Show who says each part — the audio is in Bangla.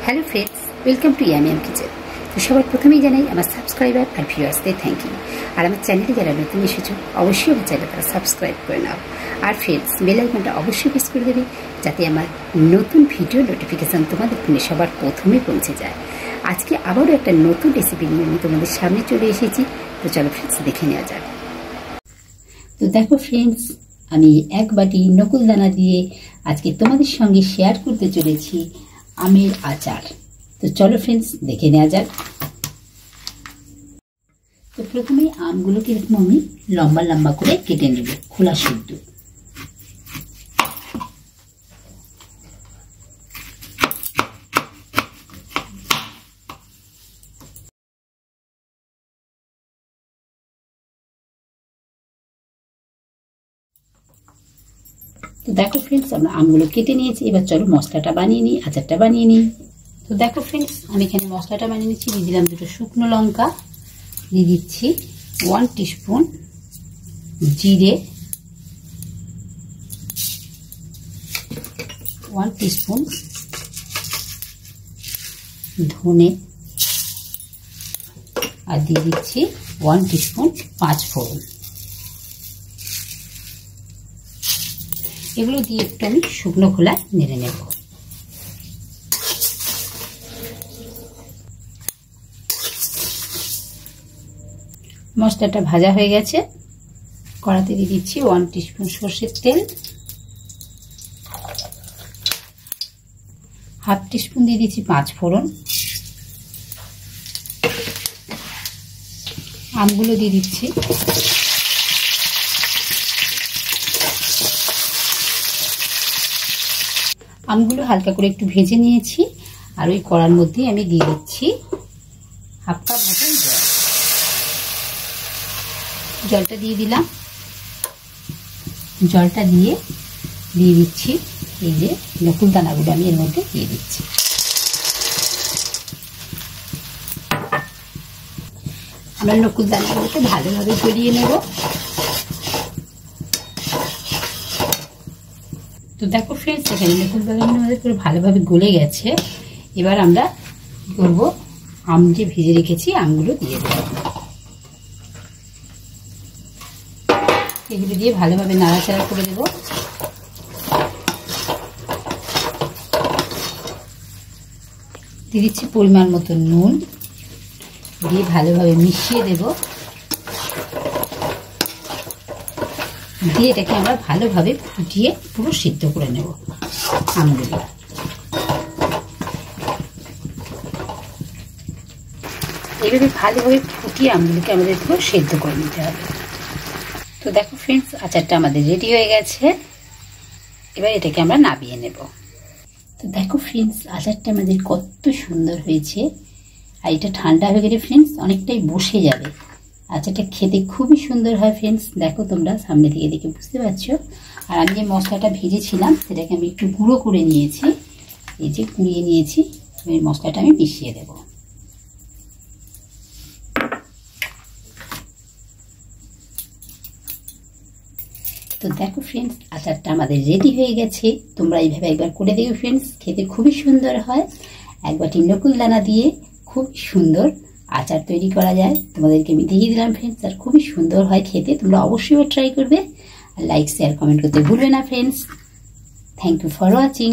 Speaker 1: Hello friends, welcome to Yummy Yum kitchen. তো সবার প্রথমেই জানাই আমার সাবস্ক্রাইবার আর ভিউয়ার্সদের থ্যাংক ইউ। আর আমার চ্যানেলে যারা নতুন এসেছো অবশ্যই আমার চ্যানেলটা তারা সাবস্ক্রাইব করে নাও। আর ফ্রেন্ডস, বেল আইকনটা অবশ্যই প্রেস করে দেবে যাতে আমার নতুন ভিডিও নোটিফিকেশান তোমাদের ফোনে সবার প্রথমে পৌঁছে যায়। আজকে আবারও একটা নতুন রেসিপি নিয়ে আমি তোমাদের সামনে চলে এসেছি। তো চলো ফ্রেন্ডস, দেখে নেওয়া যাক। তো দেখো ফ্রেন্ডস, আমি এক বাটি নকুলদানা দিয়ে আজকে তোমাদের সঙ্গে শেয়ার করতে চলেছি আমের আচার। তো চলো ফ্রেন্ডস, দেখে নেওয়া যাক। তো প্রথমে আমগুলোকে এরকম আমি লম্বা লম্বা করে কেটে নেব, খোলা শুদ্ধ। তো দেখো ফ্রেন্ডস, আমরা আমগুলো কেটে নিয়েছি। এবার চলো মশলাটা বানিয়ে নিই, আচারটা বানিয়ে নিই। তো দেখো ফ্রেন্ডস, আমি এখানে মশলাটা বানিয়ে নিচ্ছি। দিয়ে দিলাম 2 শুকনো লঙ্কা, দিয়ে দিচ্ছি 1 টিস্পুন জিরে, 1 টিস্পুন ধনে, আর দিয়ে দিচ্ছি 1 টিস্পুন 5 ফোড়ন। এগুলো দিয়ে একটু আমি শুকনো খোলা নেড়ে নেব। মশলাটা ভাজা হয়ে গেছে। কড়াতে দিয়ে দিচ্ছি 1 টিস্পুন সরষের তেল, 1/2 টিস্পুন দিয়ে দিচ্ছি 5 ফোড়ন। আমগুলো দিয়ে দিচ্ছি। আমগুলো হালকা করে একটু ভেজে নিয়েছি। আর ওই কড়ার মধ্যে আমি দিয়ে দিচ্ছি 1/2 কাপ মতন জল। জলটা দিয়ে দিলাম। জলটা দিয়ে দিচ্ছি এই যে নকুলদানাগুলো আমি এর মধ্যে দিয়ে দিচ্ছি। আমরা নকুলদানাগুলোকে ভালোভাবে গলিয়ে নেব। তো দেখো ফ্রেন্ডস, এখানে নকুলদানাগুলো আমাদের পুরো ভালোভাবে গলে গেছে। এবার আমরা করব, আম যে ভেজে রেখেছি আমগুলো দিয়ে দেব। এগুলো দিয়ে ভালোভাবে নাড়াচাড়া করে দেব। দিয়ে দিচ্ছি পরিমাণ মতো নুন, দিয়ে ভালোভাবে মিশিয়ে দেব। দিয়ে এটাকে আমরা ভালোভাবে ফুটিয়ে পুরো সিদ্ধ করে নেব আমগুলো। এভাবে ভালোভাবে ফুটিয়ে আমগুলোকে আমাদের পুরো সিদ্ধ করে নিতে হবে। তো দেখো ফ্রেন্ডস, আচারটা আমাদের রেডি হয়ে গেছে। এবার এটাকে আমরা নামিয়ে নেব। তো দেখো ফ্রেন্ডস, আচারটা আমাদের কত সুন্দর হয়েছে। আর এটা ঠান্ডা হয়ে গেলে ফ্রেন্ডস অনেকটাই বসে যাবে। আচারটা খেতে খুবই সুন্দর হয় ফ্রেন্ডস। দেখো তোমরা সামনে থেকে দেখে বুঝতে পারছো। আর আমি যে মশলাটা ভেজেছিলাম সেটাকে আমি একটু গুঁড়ো করে নিয়েছি। এই যে কুড়িয়ে নিয়েছি, এই মশলাটা আমি মিশিয়ে দেব। তো দেখো ফ্রেন্ডস, আচারটা আমাদের রেডি হয়ে গেছে। তোমরা এইভাবে একবার করে দেখো ফ্রেন্ডস, খেতে খুবই সুন্দর হয়। এক বাটি নকুলদানা দিয়ে খুব সুন্দর আচার তৈরি করা যায়। তোমাদেরকে আমি দেখিয়ে দিলাম ফ্রেন্ডস, আর খুবই সুন্দর হয় খেতে। তোমরা অবশ্যই ট্রাই করবে। আর লাইক, শেয়ার, কমেন্ট করতে ভুলবে না friends. Thank you for watching.